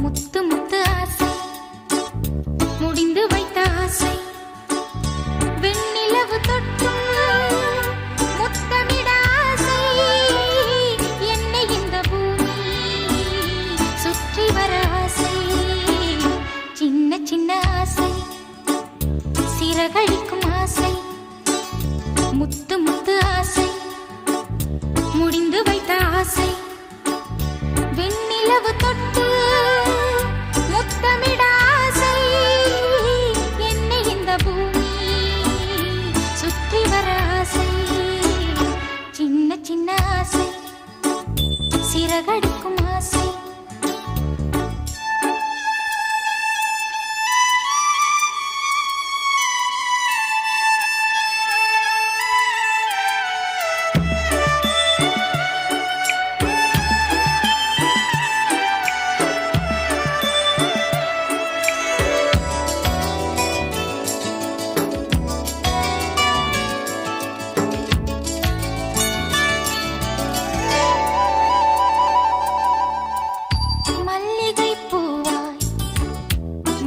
முத்து முத்து ஆசை முடிந்து வைத்த ஆசை வெண்ணிலவு தொட்டு முத்தமிட ஆசை என்னை இந்த பூமி சுற்றி வர ஆசை சின்ன சின்ன ஆசை சிறகடிக்கும் ஆசை முத்து முத்து ஆசை முடிந்து வைத்த ஆசை வெண்ணிலவு தொட்டு முத்தமிட ஆசை என்னை இந்த பூமி சுற்றி வர ஆசை சின்ன சின்ன ஆசை சிறகடிக்கும் ஆசை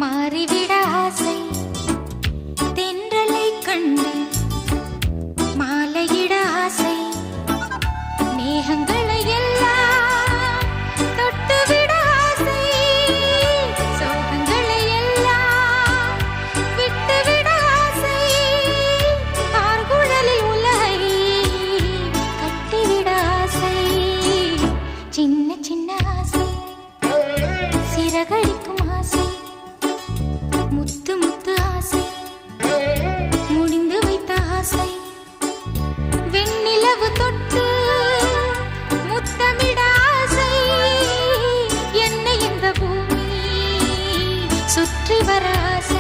மாறிவிட ஆசை தென்றலை கண்டு மாலையிட ஆசை மேகங்களை எல்லாம் தொட்டுவிட ஆசை சோகங்களை எல்லாம் விட்டுவிட ஆசை ஆர்குழலில் உலகை கட்டிவிட ஆசை சின்ன சின்ன ஆசை சிறகடிக்கும் ஆசை முத்து முத்து ஆசை முடிந்து வைத்த ஆசை வெண்ணிலவு தொட்டு முத்தமிட ஆசை என்னை இந்த பூமி சுற்றி வர ஆசை